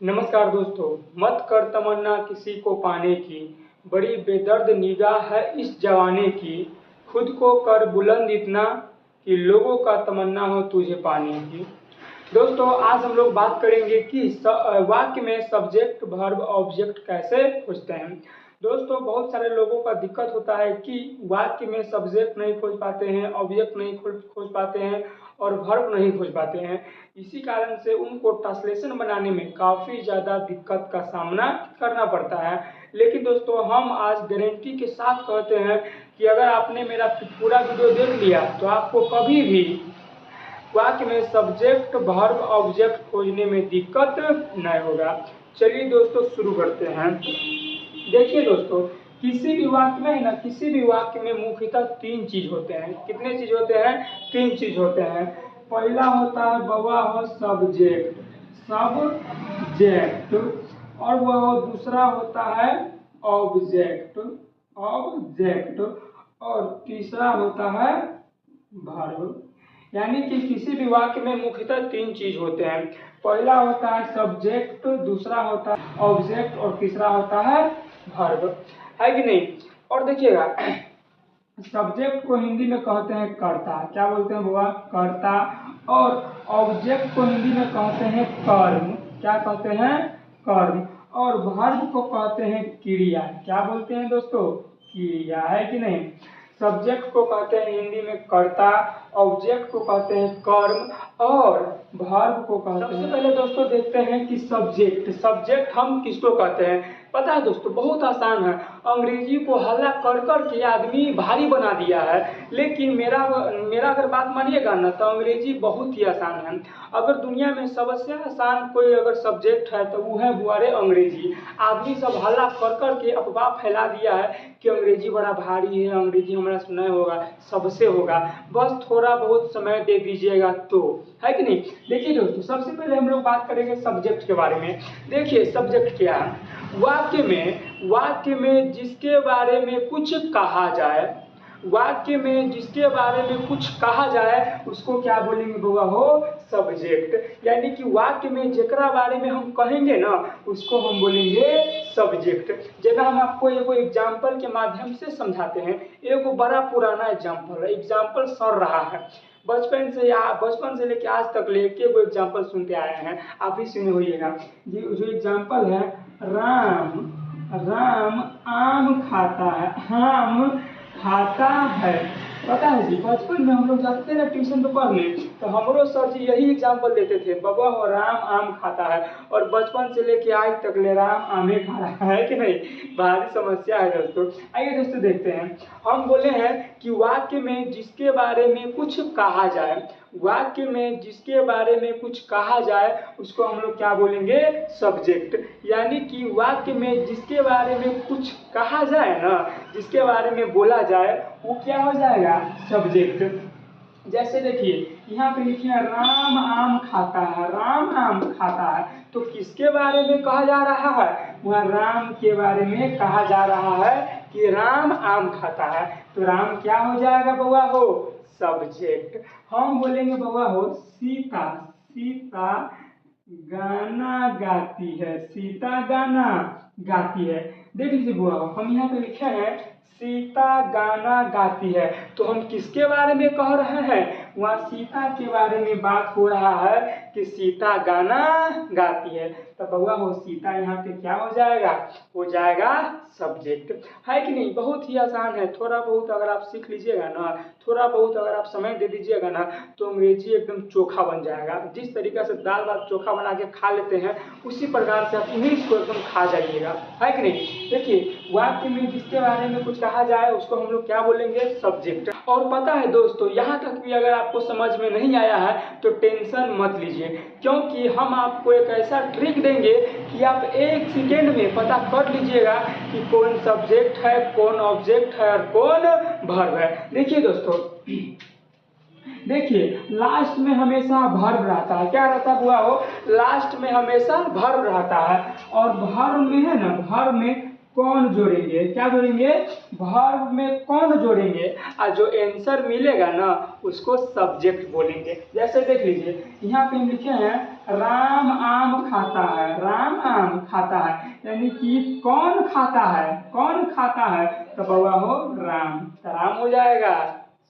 नमस्कार दोस्तों। मत कर तमन्ना किसी को पाने की, बड़ी बेदर्द निगाह है इस जवानी की। खुद को कर बुलंद इतना कि लोगों का तमन्ना हो तुझे पाने की। दोस्तों, आज हम लोग बात करेंगे कि वाक्य में सब्जेक्ट वर्ब ऑब्जेक्ट कैसे खोजते हैं। दोस्तों, बहुत सारे लोगों का दिक्कत होता है कि वाक्य में सब्जेक्ट नहीं खोज पाते हैं, ऑब्जेक्ट नहीं खोज पाते हैं और वर्ब नहीं खोज पाते हैं। इसी कारण से उनको ट्रांसलेशन बनाने में काफ़ी ज़्यादा दिक्कत का सामना करना पड़ता है। लेकिन दोस्तों, हम आज गारंटी के साथ कहते हैं कि अगर आपने मेरा पूरा वीडियो देख लिया तो आपको कभी भी वाक्य में सब्जेक्ट वर्ब ऑब्जेक्ट खोजने में दिक्कत नहीं होगा। चलिए दोस्तों, शुरू करते हैं। देखिए दोस्तों, किसी भी वाक्य में है ना, किसी भी वाक्य में मुख्यतः तीन चीज होते हैं। कितने चीज होते हैं? तीन चीज होते हैं। पहला होता है बवा हो सब्जेक्ट, सब्जेक्ट, और वह दूसरा होता है ऑब्जेक्ट, ऑब्जेक्ट, और तीसरा होता है वर्ब। यानी कि किसी भी वाक्य में मुख्यतः तीन चीज होते हैं। पहला होता है सब्जेक्ट, दूसरा होता है ऑब्जेक्ट और तीसरा होता है वर्ब, है कि नहीं। और देखिएगा, सब्जेक्ट को हिंदी में कहते हैं कर्ता। क्या बोलते हैं बुआ? कर्ता। और ऑब्जेक्ट को हिंदी में कहते हैं कर्म। क्या कहते हैं? कर्म। और वर्ब को कहते हैं क्रिया। क्या बोलते हैं दोस्तों? क्रिया, है कि नहीं। सब्जेक्ट को कहते हैं हिंदी में कर्ता, ऑब्जेक्ट को कहते हैं कर्म और वर्ब को कहते हैं। सबसे पहले दोस्तों देखते हैं कि सब्जेक्ट, सब्जेक्ट हम किसको कहते हैं। पता है दोस्तों, बहुत आसान है। अंग्रेजी को हल्ला कर कर के आदमी भारी बना दिया है, लेकिन मेरा अगर बात मानिएगा ना तो अंग्रेजी बहुत ही आसान है। अगर दुनिया में सबसे आसान कोई अगर सब्जेक्ट है तो वो है बुआरे अंग्रेजी। आदमी सब हल्ला कर कर के अफवाह फैला दिया है कि अंग्रेजी बड़ा भारी है, अंग्रेजी हमारा से नहीं होगा, सबसे होगा, बस थोड़ा बहुत समय दे दीजिएगा तो, है कि नहीं। देखिए दोस्तों, सबसे पहले हम लोग बात करेंगे सब्जेक्ट के बारे में। देखिए सब्जेक्ट क्या है। वाक्य में जिसके बारे में कुछ कहा जाए, वाक्य में जिसके बारे में कुछ कहा जाए उसको क्या बोलेंगे बउआ हो? सब्जेक्ट। यानी कि वाक्य में जेकरा बारे में हम कहेंगे ना उसको हम बोलेंगे सब्जेक्ट। जैसे हम आपको एगो एग्जाम्पल के माध्यम से समझाते हैं। एगो बड़ा पुराना एग्जाम्पल है, एग्जाम्पल सर रहा है बचपन से लेके आज तक लेके वो एग्जाम्पल सुनते आए हैं। आप भी सुने होइएगा। जो एग्जाम्पल है, राम राम आम खाता है, आम खाता है। पता है जी, बचपन में हम लोग जाते थे ना ट्यूशन पे पढ़ने, तो हमरो सर जी यही एग्जाम्पल देते थे, बाबा हो राम आम खाता है। और बचपन से लेके आज तक ले राम आमे खा रहा है कि नहीं। भारी समस्या है दोस्तों। आइए दोस्तों देखते हैं। हम बोले हैं कि वाक्य में जिसके बारे में कुछ कहा जाए, वाक्य में जिसके बारे में कुछ कहा जाए उसको हम लोग क्या बोलेंगे? सब्जेक्ट। यानी कि वाक्य में जिसके बारे में कुछ कहा जाए ना, जिसके बारे में बोला जाए वो क्या हो जाएगा? सब्जेक्ट। जैसे देखिए यहाँ पे लिखे हैं राम आम खाता है, राम आम खाता है, तो किसके बारे में कहा जा रहा है? वह राम के बारे में कहा जा रहा है कि राम आम खाता है। तो राम क्या हो जाएगा बउआ हो? सब्जेक्ट। हम बोलेंगे बउआ हो सीता, सीता गाना गाती है, सीता गाना गाती है। देख लीजिए बुआ हो, हम यहाँ पे लिखे हैं सीता गाना गाती है, तो हम किसके बारे में कह रहे हैं? वहाँ सीता के बारे में बात हो रहा है कि सीता गाना गाती है। तो बउआ हो सीता यहाँ पे क्या हो जाएगा? हो जाएगा सब्जेक्ट, है कि नहीं। बहुत ही आसान है। थोड़ा बहुत अगर आप सीख लीजिएगा ना, थोड़ा बहुत अगर आप समय दे दीजिएगा ना, तो अंग्रेजी एकदम चोखा बन जाएगा। जिस तरीके से दाल भात चोखा बना के खा लेते हैं उसी प्रकार से आप इंग्लिश को एकदम खा जाइएगा, है कि नहीं। देखिए वाक्य में जिसके बारे में कुछ कहा जाए उसको हम लोग क्या बोलेंगे? सब्जेक्ट। और पता है दोस्तों, यहाँ तक भी अगर आपको समझ में नहीं आया है तो टेंशन मत लीजिए, क्योंकि हम आपको एक ऐसा ट्रिक देंगे कि आप एक सेकेंड में पता कर लीजिएगा कि कौन सब्जेक्ट है, कौन ऑब्जेक्ट है और कौन वर्ब है। देखिए दोस्तों, देखिए लास्ट में हमेशा वर्ब रहता है। क्या रहता है बुआ हो? लास्ट में हमेशा वर्ब रहता है। और वर्ब में है ना, वर्ब में कौन जोड़ेंगे, क्या जोड़ेंगे, वर्ब में कौन जोड़ेंगे और जो आंसर मिलेगा ना उसको सब्जेक्ट बोलेंगे। जैसे देख लीजिए यहाँ पे हम लिखे हैं राम आम खाता है, राम आम खाता है, यानी कि कौन खाता है, कौन खाता है, तो बउआ हो राम, तो राम हो जाएगा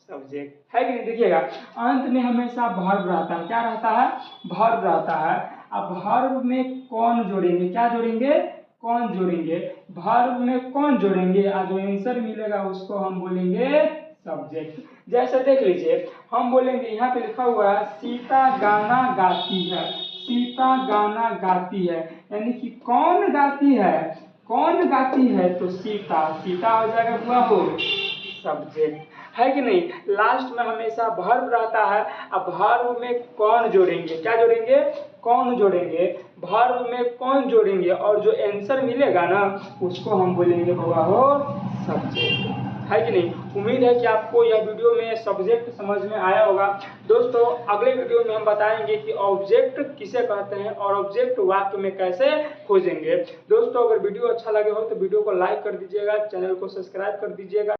सब्जेक्ट, है कि नहीं। देखिएगा अंत में हमेशा वर्ब रहता है, क्या रहता है, वर्ब रहता है। अब वर्ब में कौन जोड़ेंगे, क्या जोड़ेंगे, कौन जोड़ेंगे, वर्ब में कौन जोड़ेंगे और जो आंसर मिलेगा उसको हम बोलेंगे सब्जेक्ट। जैसे देख लीजिए हम बोलेंगे यहाँ पे लिखा हुआ है सीता गाना गाती है, सीता गाना गाती है, यानी कि कौन गाती है, कौन गाती है, तो सीता, सीता हो जाएगा हुआ हो सब्जेक्ट, है कि नहीं। लास्ट में हमेशा वर्ब रहता है, अब वर्ब में कौन जोड़ेंगे, क्या जोड़ेंगे, कौन जोड़ेंगे, वर्ब में कौन जोड़ेंगे और जो आंसर मिलेगा ना उसको हम बोलेंगे बउआ हो सब्जेक्ट, है कि नहीं। उम्मीद है कि आपको यह वीडियो में सब्जेक्ट समझ में आया होगा। दोस्तों अगले वीडियो में हम बताएंगे कि ऑब्जेक्ट किसे कहते हैं और ऑब्जेक्ट वाक्य में कैसे खोजेंगे। दोस्तों अगर वीडियो अच्छा लगे हो तो वीडियो को लाइक कर दीजिएगा, चैनल को सब्सक्राइब कर दीजिएगा।